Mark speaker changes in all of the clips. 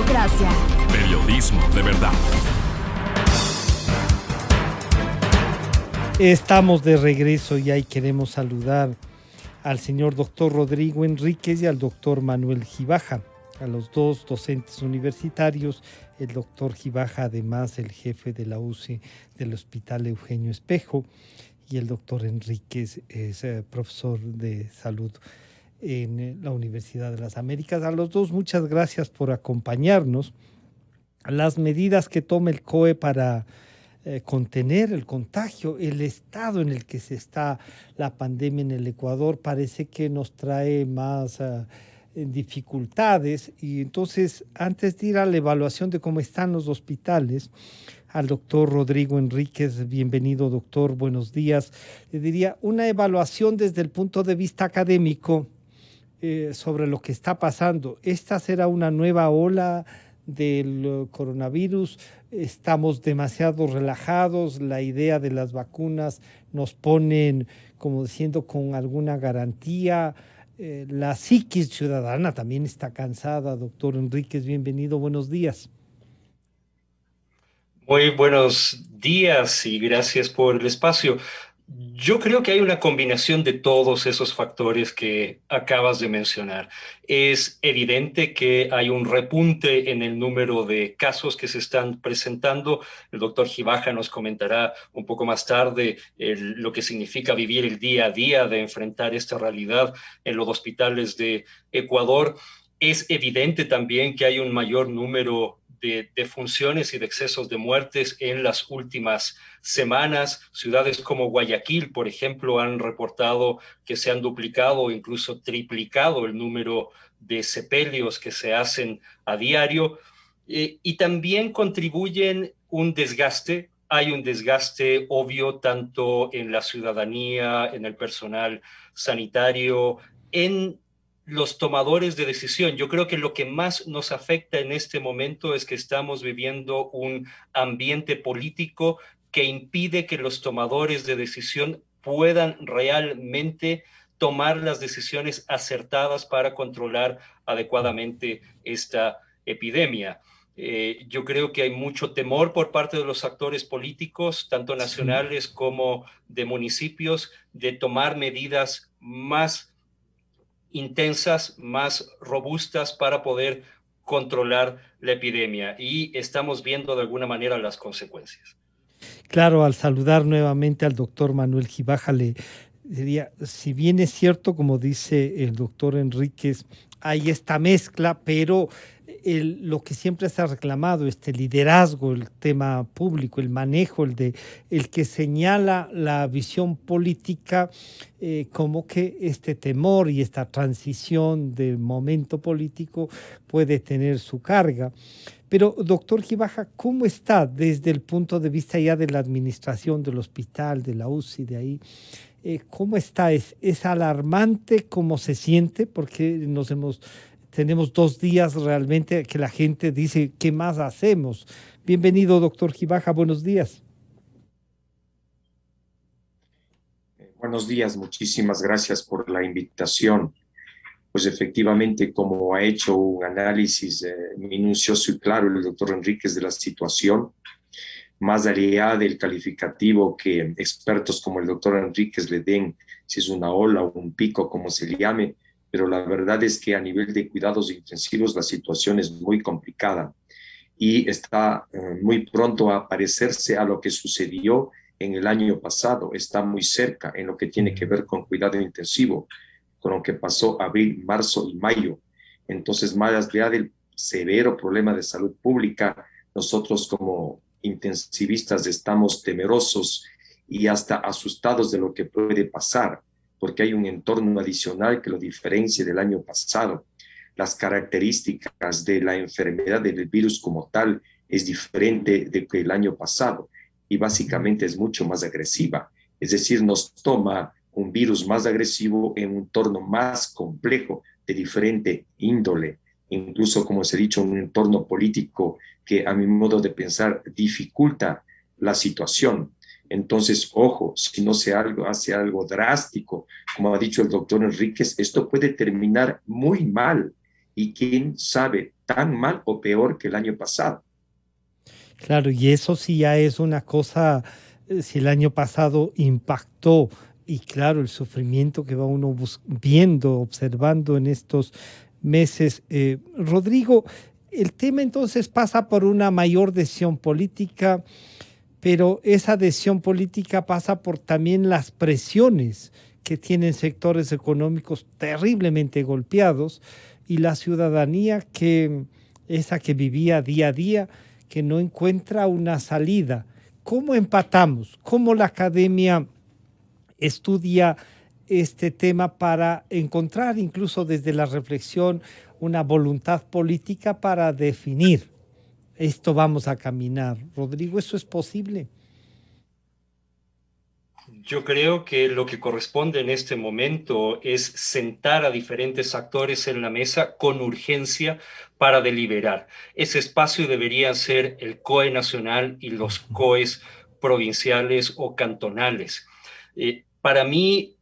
Speaker 1: democracia.
Speaker 2: Periodismo de verdad.
Speaker 3: Estamos de regreso y ahí queremos saludar al señor doctor Rodrigo Enríquez y al doctor Manuel Gibaja, a los dos docentes universitarios. El doctor Gibaja, además, el jefe de la UCI del Hospital Eugenio Espejo, y el doctor Enríquez es profesor de salud en la Universidad de las Américas. A los dos, muchas gracias por acompañarnos. Las medidas que toma el COE para contener el contagio, el estado en el que se está la pandemia en el Ecuador, parece que nos trae más dificultades. Y entonces, antes de ir a la evaluación de cómo están los hospitales, al doctor Rodrigo Enríquez, bienvenido doctor, buenos días. Le diría una evaluación desde el punto de vista académico sobre lo que está pasando. ¿Esta será una nueva ola del coronavirus? ¿Estamos demasiado relajados? ¿La idea de las vacunas nos ponen como diciendo con alguna garantía? La psiquis ciudadana también está cansada. Doctor Enríquez, bienvenido, buenos días.
Speaker 4: Muy buenos días y gracias por el espacio. Yo creo que hay una combinación de todos esos factores que acabas de mencionar. Es evidente que hay un repunte en el número de casos que se están presentando. El doctor Gibaja nos comentará un poco más tarde lo que significa vivir el día a día de enfrentar esta realidad en los hospitales de Ecuador. Es evidente también que hay un mayor número de defunciones y de excesos de muertes en las últimas semanas. Ciudades como Guayaquil, por ejemplo, han reportado que se han duplicado o incluso triplicado el número de sepelios que se hacen a diario. Y también contribuyen un desgaste. Hay un desgaste obvio tanto en la ciudadanía, en el personal sanitario, en los tomadores de decisión. Yo creo que lo que más nos afecta en este momento es que estamos viviendo un ambiente político que impide que los tomadores de decisión puedan realmente tomar las decisiones acertadas para controlar adecuadamente esta epidemia. Yo creo que hay mucho temor por parte de los actores políticos, tanto nacionales como de municipios, de tomar medidas más intensas, más robustas para poder controlar la epidemia, y estamos viendo de alguna manera las consecuencias.
Speaker 3: Claro, al saludar nuevamente al doctor Manuel Gibaja, le diría, si bien es cierto, como dice el doctor Enríquez, hay esta mezcla, pero lo que siempre se ha reclamado, este liderazgo, el tema público, el manejo, el que señala la visión política, como que este temor y esta transición de momento político puede tener su carga. Pero, doctor Gibaja, ¿cómo está desde el punto de vista ya de la administración del hospital, de la UCI, de ahí? ¿Cómo está? ¿Es alarmante cómo se siente? Porque tenemos 2 días realmente que la gente dice, ¿qué más hacemos? Bienvenido, doctor Gibaja, buenos días.
Speaker 5: Buenos días, muchísimas gracias por la invitación. Pues efectivamente, como ha hecho un análisis minucioso y claro el doctor Enríquez de la situación, más allá del calificativo que expertos como el doctor Enríquez le den, si es una ola o un pico, como se le llame, pero la verdad es que a nivel de cuidados intensivos la situación es muy complicada y está muy pronto a parecerse a lo que sucedió en el año pasado. Está muy cerca en lo que tiene que ver con cuidado intensivo, con lo que pasó abril, marzo y mayo. Entonces, más allá del severo problema de salud pública, nosotros como intensivistas estamos temerosos y hasta asustados de lo que puede pasar, porque hay un entorno adicional que lo diferencia del año pasado. Las características de la enfermedad del virus como tal es diferente de que el año pasado y básicamente es mucho más agresiva. Es decir, nos toma un virus más agresivo en un entorno más complejo, de diferente índole, incluso, como se ha dicho, un entorno político que a mi modo de pensar dificulta la situación. Entonces, ojo, si no se hace algo drástico, como ha dicho el doctor Enríquez, esto puede terminar muy mal y quién sabe, tan mal o peor que el año pasado.
Speaker 3: Claro, y eso sí ya es una cosa, si el año pasado impactó y claro, el sufrimiento que va uno viendo, observando en estos meses. Rodrigo, el tema entonces pasa por una mayor decisión política, pero esa decisión política pasa por también las presiones que tienen sectores económicos terriblemente golpeados y la ciudadanía que esa que vivía día a día, que no encuentra una salida. ¿Cómo empatamos? ¿Cómo la academia estudia este tema para encontrar incluso desde la reflexión una voluntad política para definir esto vamos a caminar? Rodrigo, ¿eso es posible?
Speaker 4: Yo creo que lo que corresponde en este momento es sentar a diferentes actores en la mesa con urgencia para deliberar. Ese espacio debería ser el COE nacional y los COEs provinciales o cantonales. Para mí,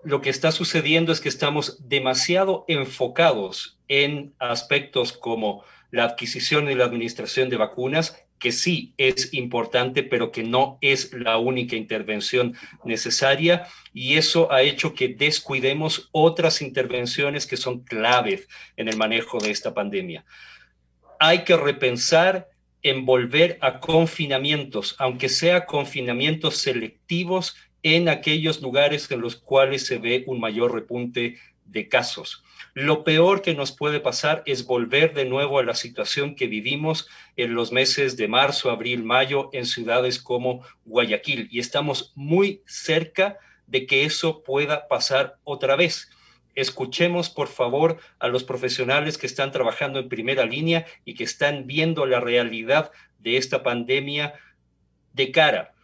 Speaker 4: lo que está sucediendo es que estamos demasiado enfocados en aspectos como la adquisición y la administración de vacunas, que sí es importante, pero que no es la única intervención necesaria, y eso ha hecho que descuidemos otras intervenciones que son claves en el manejo de esta pandemia. Hay que repensar en volver a confinamientos, aunque sea confinamientos selectivos en aquellos lugares en los cuales se ve un mayor repunte de casos. Lo peor que nos puede pasar es volver de nuevo a la situación que vivimos en los meses de marzo, abril, mayo en ciudades como Guayaquil, y estamos muy cerca de que eso pueda pasar otra vez. Escuchemos, por favor, a los profesionales que están trabajando en primera línea y que están viendo la realidad de esta pandemia de cara.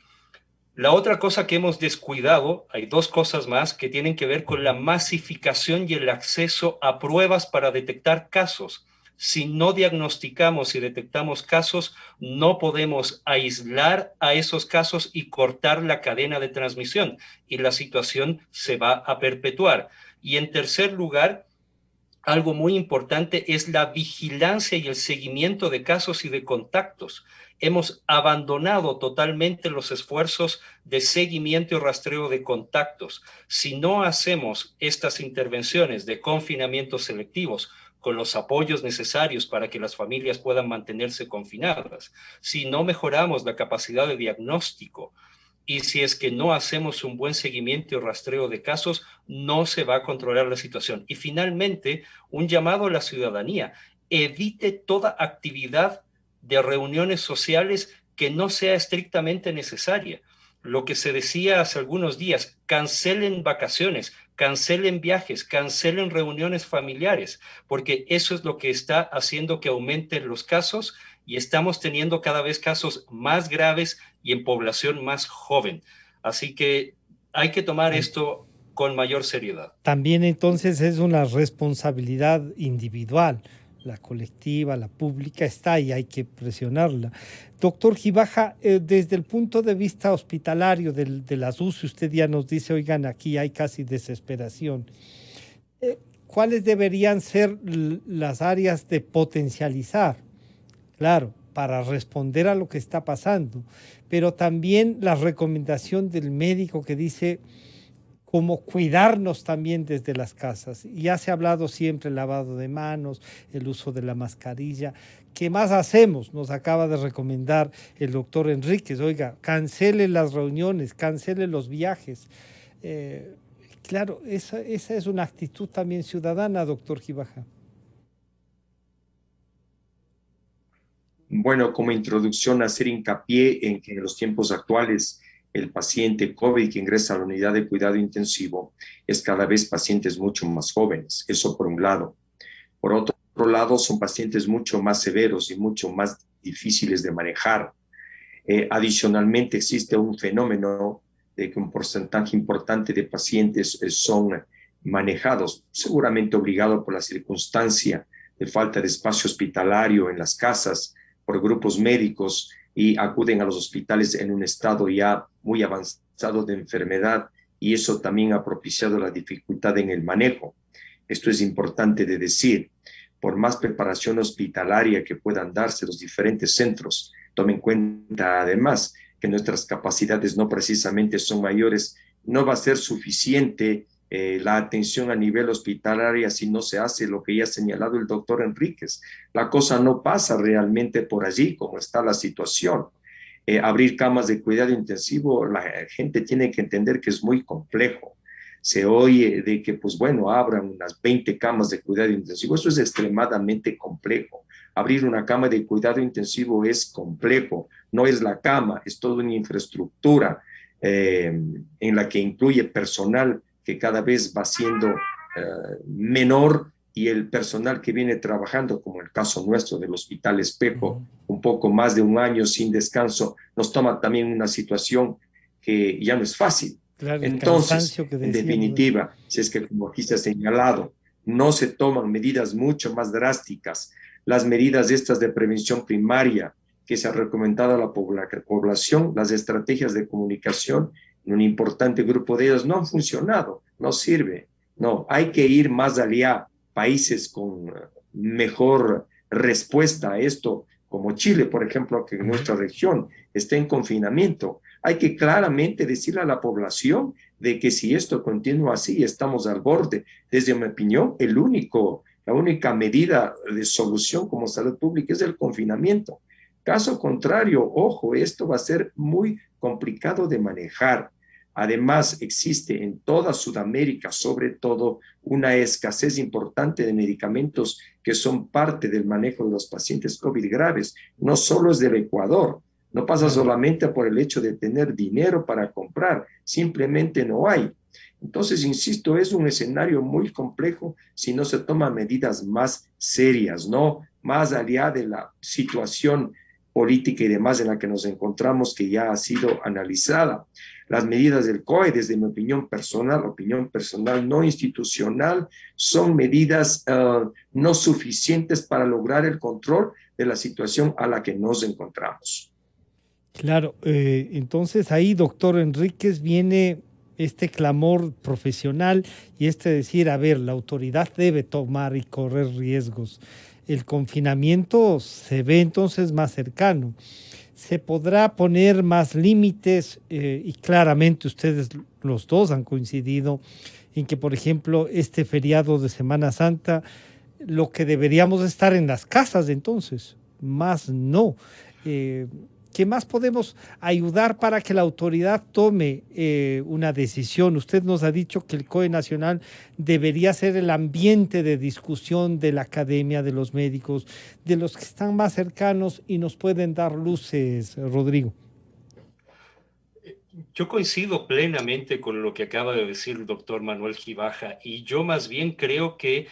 Speaker 4: La otra cosa que hemos descuidado, hay dos cosas más que tienen que ver con la masificación y el acceso a pruebas para detectar casos. Si no diagnosticamos y detectamos casos, no podemos aislar a esos casos y cortar la cadena de transmisión, y la situación se va a perpetuar. Y en tercer lugar, algo muy importante es la vigilancia y el seguimiento de casos y de contactos. Hemos abandonado totalmente los esfuerzos de seguimiento y rastreo de contactos. Si no hacemos estas intervenciones de confinamientos selectivos con los apoyos necesarios para que las familias puedan mantenerse confinadas, si no mejoramos la capacidad de diagnóstico, y si es que no hacemos un buen seguimiento y rastreo de casos, no se va a controlar la situación. Y finalmente, un llamado a la ciudadanía: evite toda actividad de reuniones sociales que no sea estrictamente necesaria. Lo que se decía hace algunos días: cancelen vacaciones, cancelen viajes, cancelen reuniones familiares, porque eso es lo que está haciendo que aumenten los casos, y estamos teniendo cada vez casos más graves y en población más joven. Así que hay que tomar esto con mayor seriedad.
Speaker 3: También entonces es una responsabilidad individual, la colectiva, la pública está y hay que presionarla. Doctor Gibaja, desde el punto de vista hospitalario de las UCI, usted ya nos dice, oigan, aquí hay casi desesperación. ¿Cuáles deberían ser las áreas de potencializar? Claro, para responder a lo que está pasando, pero también la recomendación del médico que dice cómo cuidarnos también desde las casas. Ya se ha hablado siempre el lavado de manos, el uso de la mascarilla. ¿Qué más hacemos? Nos acaba de recomendar el doctor Enríquez. Oiga, cancele las reuniones, cancele los viajes. Claro, esa es una actitud también ciudadana, doctor Gibaja.
Speaker 5: Bueno, como introducción, hacer hincapié en que en los tiempos actuales el paciente COVID que ingresa a la unidad de cuidado intensivo es cada vez pacientes mucho más jóvenes, eso por un lado. Por otro lado, son pacientes mucho más severos y mucho más difíciles de manejar. Adicionalmente, existe un fenómeno de que un porcentaje importante de pacientes son manejados, seguramente obligado por la circunstancia de falta de espacio hospitalario en las casas, por grupos médicos, y acuden a los hospitales en un estado ya muy avanzado de enfermedad, y eso también ha propiciado la dificultad en el manejo. Esto es importante de decir. por más preparación hospitalaria que puedan darse los diferentes centros, tomen en cuenta además que nuestras capacidades no precisamente son mayores, no va a ser suficiente la atención a nivel hospitalario si no se hace lo que ya ha señalado el doctor Enríquez. La cosa no pasa realmente por allí, como está la situación. Abrir camas de cuidado intensivo, la gente tiene que entender que es muy complejo. Se oye de que, pues bueno, abran unas 20 camas de cuidado intensivo. Eso es extremadamente complejo. Abrir una cama de cuidado intensivo es complejo. No es la cama, es toda una infraestructura en la que incluye personal que cada vez va siendo menor, y el personal que viene trabajando, como el caso nuestro del Hospital Espejo, un poco más de un año sin descanso, nos toma también una situación que ya no es fácil.
Speaker 3: Claro,
Speaker 5: Entonces, en definitiva, si es que, como aquí se ha señalado, no se toman medidas mucho más drásticas, las medidas estas de prevención primaria que se ha recomendado a la población, las estrategias de comunicación, en un importante grupo de ellas no han funcionado, no sirve. No, hay que ir más allá. Países con mejor respuesta a esto, como Chile, por ejemplo, que en nuestra región está en confinamiento. Hay que claramente decirle a la población de que si esto continúa así, estamos al borde. Desde mi opinión, la única medida de solución como salud pública es el confinamiento. Caso contrario, ojo, esto va a ser muy complicado de manejar. Además, existe en toda Sudamérica, sobre todo, una escasez importante de medicamentos que son parte del manejo de los pacientes COVID graves. No solo es del Ecuador, no pasa solamente por el hecho de tener dinero para comprar, simplemente no hay. Entonces, insisto, es un escenario muy complejo si no se toman medidas más serias, ¿no? Más allá de la situación política y demás en la que nos encontramos, que ya ha sido analizada. Las medidas del COE, desde mi opinión personal no institucional, son medidas no suficientes para lograr el control de la situación a la que nos encontramos.
Speaker 3: Claro, entonces ahí, doctor Enríquez, viene este clamor profesional y decir, a ver, la autoridad debe tomar y correr riesgos. El confinamiento se ve entonces más cercano. Se podrá poner más límites y claramente ustedes los dos han coincidido en que, por ejemplo, este feriado de Semana Santa, lo que deberíamos estar en las casas entonces, más no. ¿Qué más podemos ayudar para que la autoridad tome una decisión? Usted nos ha dicho que el COE Nacional debería ser el ambiente de discusión de la academia, de los médicos, de los que están más cercanos y nos pueden dar luces, Rodrigo.
Speaker 4: Yo coincido plenamente con lo que acaba de decir el doctor Manuel Gibaja, y yo más bien creo que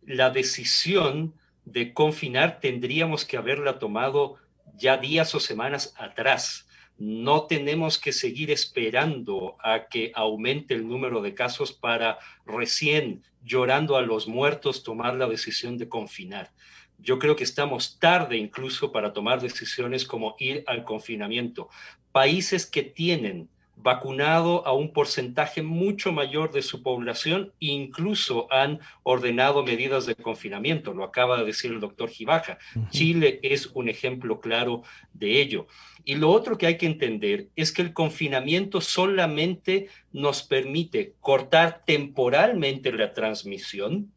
Speaker 4: la decisión de confinar tendríamos que haberla tomado ya días o semanas atrás. No tenemos que seguir esperando a que aumente el número de casos para recién, llorando a los muertos, tomar la decisión de confinar. Yo creo que estamos tarde incluso para tomar decisiones como ir al confinamiento. Países que tienen vacunado a un porcentaje mucho mayor de su población, incluso han ordenado medidas de confinamiento, lo acaba de decir el doctor Gibaja. Chile es un ejemplo claro de ello. Y lo otro que hay que entender es que el confinamiento solamente nos permite cortar temporalmente la transmisión,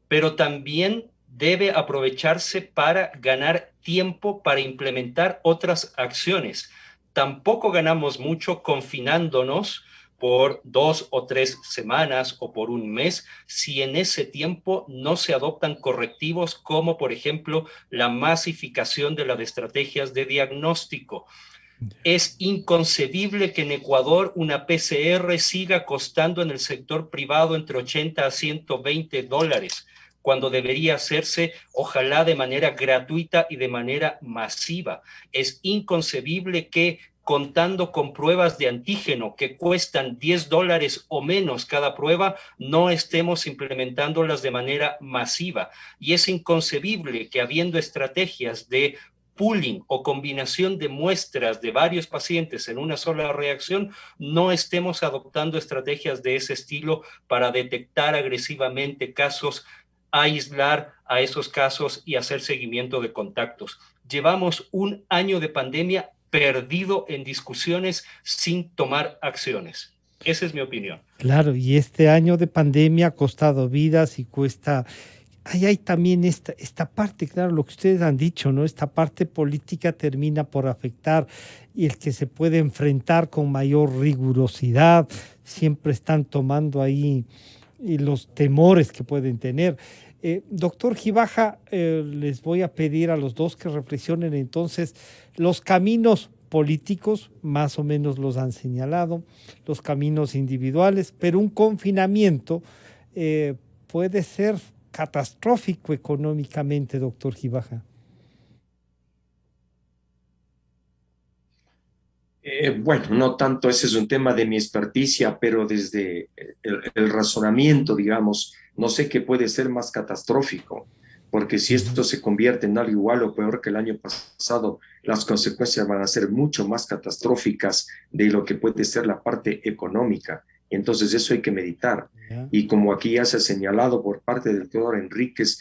Speaker 4: pero también debe aprovecharse para ganar tiempo para implementar otras acciones. Tampoco ganamos mucho confinándonos por 2 o 3 semanas o por un mes si en ese tiempo no se adoptan correctivos como, por ejemplo, la masificación de las estrategias de diagnóstico. Es inconcebible que en Ecuador una PCR siga costando en el sector privado entre 80 a 120 dólares, cuando debería hacerse, ojalá, de manera gratuita y de manera masiva. Es inconcebible que, contando con pruebas de antígeno que cuestan 10 dólares o menos cada prueba, no estemos implementándolas de manera masiva. Y es inconcebible que, habiendo estrategias de pooling o combinación de muestras de varios pacientes en una sola reacción, no estemos adoptando estrategias de ese estilo para detectar agresivamente casos aislar a esos casos y hacer seguimiento de contactos. Llevamos un año de pandemia perdido en discusiones sin tomar acciones. Esa es mi opinión.
Speaker 3: Claro, y este año de pandemia ha costado vidas y cuesta. Ahí hay también esta parte, claro, lo que ustedes han dicho, ¿no? Esta parte política termina por afectar y el que se puede enfrentar con mayor rigurosidad, siempre están tomando ahí y los temores que pueden tener. Doctor Gibaja, les voy a pedir a los dos que reflexionen entonces los caminos políticos, más o menos los han señalado, los caminos individuales, pero un confinamiento puede ser catastrófico económicamente, doctor Gibaja.
Speaker 5: Bueno, no tanto ese es un tema de mi experticia, pero desde el razonamiento, digamos, no sé qué puede ser más catastrófico, porque si esto se convierte en algo igual o peor que el año pasado, las consecuencias van a ser mucho más catastróficas de lo que puede ser la parte económica. Entonces eso hay que meditar. Y como aquí ya se ha señalado por parte del doctor Enríquez,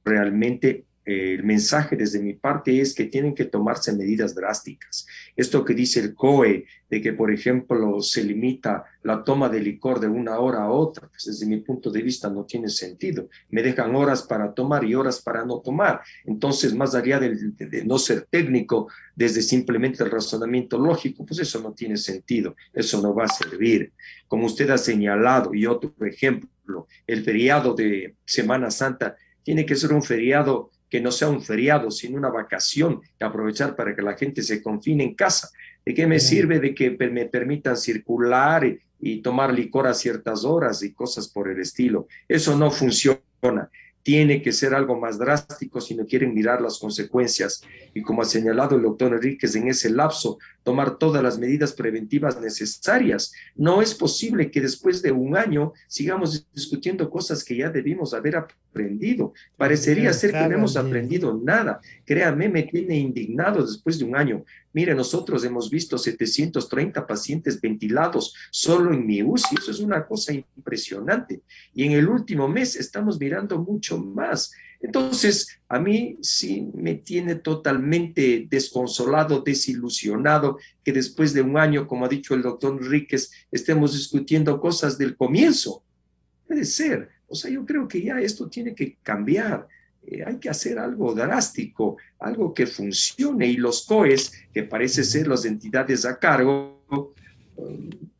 Speaker 5: realmente el mensaje desde mi parte es que tienen que tomarse medidas drásticas. Esto que dice el COE, de que, por ejemplo, se limita la toma de licor de una hora a otra, pues desde mi punto de vista no tiene sentido. Me dejan horas para tomar y horas para no tomar. Entonces, más allá de no ser técnico, desde simplemente el razonamiento lógico, pues eso no tiene sentido, eso no va a servir. Como usted ha señalado, y otro ejemplo, el feriado de Semana Santa tiene que ser un feriado que no sea un feriado, sino una vacación, que aprovechar para que la gente se confine en casa. ¿De qué me sirve de que me permitan circular y tomar licor a ciertas horas y cosas por el estilo? Eso no funciona. Tiene que ser algo más drástico si no quieren mirar las consecuencias. Y como ha señalado el doctor Enríquez, en ese lapso, tomar todas las medidas preventivas necesarias. No es posible que después de un año sigamos discutiendo cosas que ya debimos haber aprendido. Parecería ser que no hemos aprendido nada. Créame, me tiene indignado después de un año. Mire, nosotros hemos visto 730 pacientes ventilados solo en mi UCI. Eso es una cosa impresionante. Y en el último mes estamos mirando mucho más. Entonces, a mí sí me tiene totalmente desconsolado, desilusionado, que después de un año, como ha dicho el doctor Enríquez, estemos discutiendo cosas del comienzo. Puede ser. O sea, yo creo que ya esto tiene que cambiar. Hay que hacer algo drástico, algo que funcione. Y los COEs, que parece ser las entidades a cargo,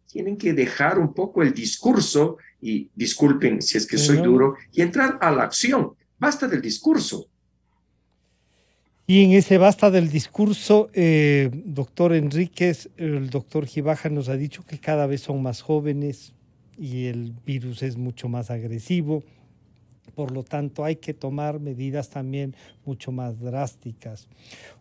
Speaker 5: tienen que dejar un poco el discurso, y disculpen si es que soy duro, y entrar a la acción. Basta del discurso.
Speaker 3: Y en ese basta del discurso, doctor Enríquez, el doctor Gibaja nos ha dicho que cada vez son más jóvenes y el virus es mucho más agresivo. Por lo tanto, hay que tomar medidas también mucho más drásticas.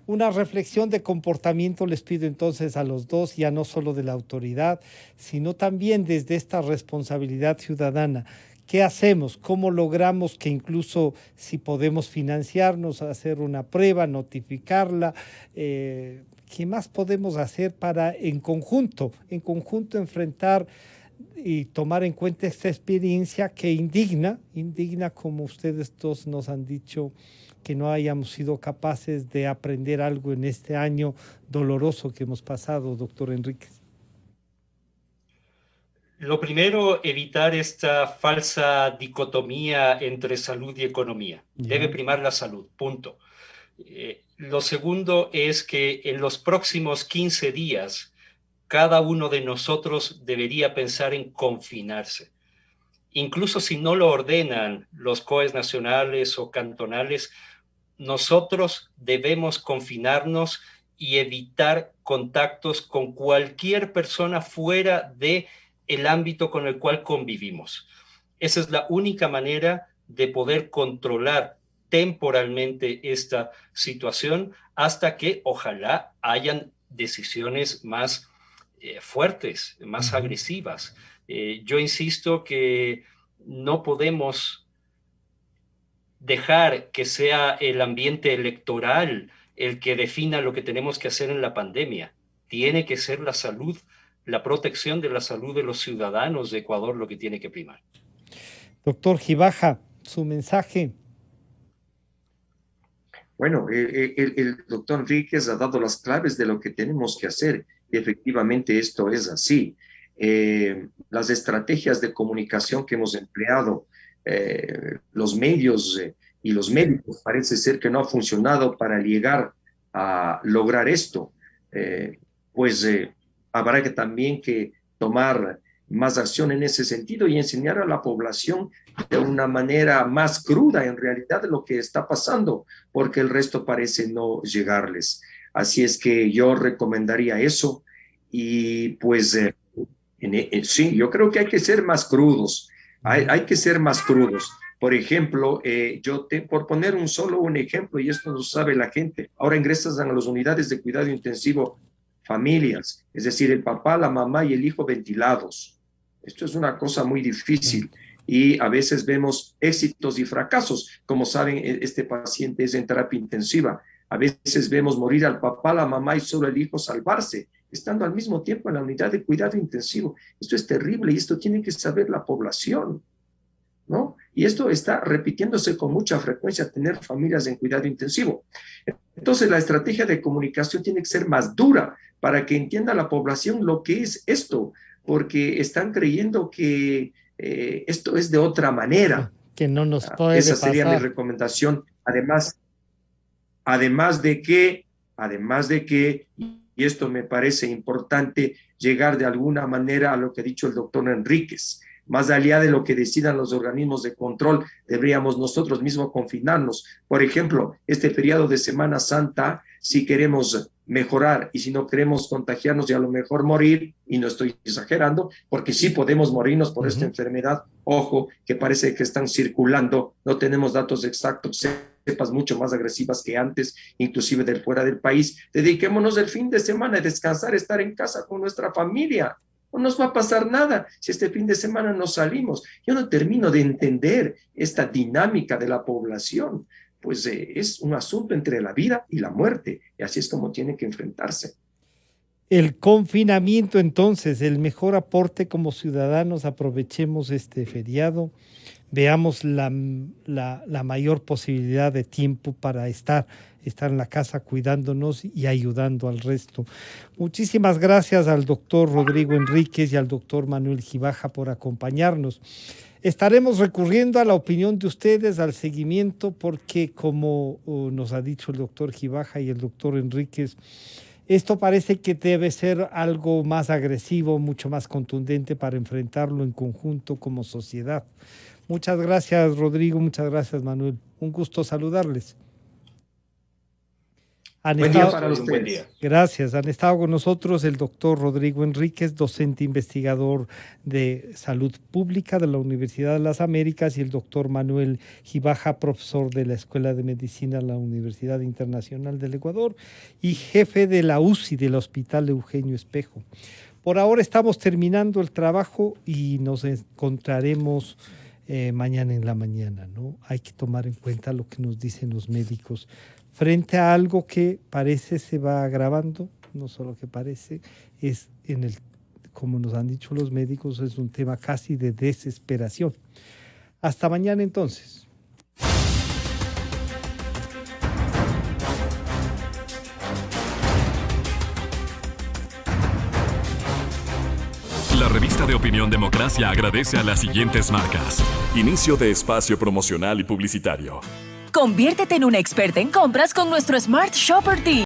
Speaker 3: Una reflexión de comportamiento les pido entonces a los dos, ya no solo de la autoridad, sino también desde esta responsabilidad ciudadana. ¿Qué hacemos? ¿Cómo logramos que incluso si podemos financiarnos, hacer una prueba, notificarla? ¿Qué más podemos hacer para en conjunto enfrentar y tomar en cuenta esta experiencia que indigna como ustedes dos nos han dicho, que no hayamos sido capaces de aprender algo en este año doloroso que hemos pasado, doctor Enríquez?
Speaker 4: Lo primero, evitar esta falsa dicotomía entre salud y economía. Debe primar la salud, punto. Lo segundo es que en los próximos 15 días, cada uno de nosotros debería pensar en confinarse. Incluso si no lo ordenan los COEs nacionales o cantonales, nosotros debemos confinarnos y evitar contactos con cualquier persona fuera de el ámbito con el cual convivimos. Esa es la única manera de poder controlar temporalmente esta situación hasta que ojalá hayan decisiones más fuertes, más agresivas. Yo insisto que no podemos dejar que sea el ambiente electoral el que defina lo que tenemos que hacer en la pandemia. Tiene que ser la salud, la protección de la salud de los ciudadanos de Ecuador lo que tiene que primar.
Speaker 3: Doctor Gibaja, su mensaje.
Speaker 5: Bueno, el doctor Enríquez ha dado las claves de lo que tenemos que hacer y efectivamente esto es así. Las estrategias de comunicación que hemos empleado, los medios y los médicos, parece ser que no ha funcionado para llegar a lograr esto. Habrá que también que tomar más acción en ese sentido y enseñar a la población de una manera más cruda en realidad de lo que está pasando, porque el resto parece no llegarles. Así es que yo recomendaría eso y sí, yo creo que hay que ser más crudos, hay que ser más crudos. Por ejemplo, por poner un ejemplo, y esto lo sabe la gente, ahora ingresan a las unidades de cuidado intensivo familias, es decir, el papá, la mamá y el hijo ventilados. Esto es una cosa muy difícil y a veces vemos éxitos y fracasos. Como saben, este paciente es en terapia intensiva. A veces vemos morir al papá, la mamá y solo el hijo salvarse, estando al mismo tiempo en la unidad de cuidado intensivo. Esto es terrible y esto tiene que saber la población, ¿no? Y esto está repitiéndose con mucha frecuencia, tener familias en cuidado intensivo. Entonces, la estrategia de comunicación tiene que ser más dura para que entienda la población lo que es esto, porque están creyendo que esto es de otra manera.
Speaker 3: Que no nos puede
Speaker 5: Esa
Speaker 3: pasar.
Speaker 5: sería mi recomendación. Además de que, y esto me parece importante, llegar de alguna manera a lo que ha dicho el doctor Enríquez. Más allá de lo que decidan los organismos de control, deberíamos nosotros mismos confinarnos. Por ejemplo, este periodo de Semana Santa, si queremos mejorar y si no queremos contagiarnos y a lo mejor morir, y no estoy exagerando, porque sí podemos morirnos por esta enfermedad, ojo, que parece que están circulando, no tenemos datos exactos, cepas mucho más agresivas que antes, inclusive del fuera del país. Dediquémonos el fin de semana a descansar, estar en casa con nuestra familia. No nos va a pasar nada si este fin de semana no salimos. Yo no termino de entender esta dinámica de la población. Pues es un asunto entre la vida y la muerte, y así es como tiene que enfrentarse.
Speaker 3: El confinamiento, entonces, el mejor aporte como ciudadanos, aprovechemos este feriado, veamos la mayor posibilidad de tiempo para estar en la casa cuidándonos y ayudando al resto. Muchísimas gracias al doctor Rodrigo Enríquez y al doctor Manuel Gibaja por acompañarnos. Estaremos recurriendo a la opinión de ustedes, al seguimiento, porque como nos ha dicho el doctor Gibaja y el doctor Enríquez, esto parece que debe ser algo más agresivo, mucho más contundente para enfrentarlo en conjunto como sociedad. Muchas gracias, Rodrigo, muchas gracias, Manuel. Un gusto saludarles.
Speaker 5: Buen día para ustedes.
Speaker 4: Buen día.
Speaker 3: Gracias. Han estado con nosotros el doctor Rodrigo Enríquez, docente investigador de salud pública de la Universidad de las Américas, y el doctor Manuel Gibaja, profesor de la Escuela de Medicina de la Universidad Internacional del Ecuador y jefe de la UCI del Hospital Eugenio Espejo. Por ahora estamos terminando el trabajo y nos encontraremos mañana en la mañana, ¿no? Hay que tomar en cuenta lo que nos dicen los médicos frente a algo que parece se va agravando, no solo que parece, es como nos han dicho los médicos, es un tema casi de desesperación. Hasta mañana entonces.
Speaker 2: La revista de Opinión Democracia agradece a las siguientes marcas. Inicio de espacio promocional y publicitario.
Speaker 1: Conviértete en una experta en compras con nuestro Smart Shopper Team.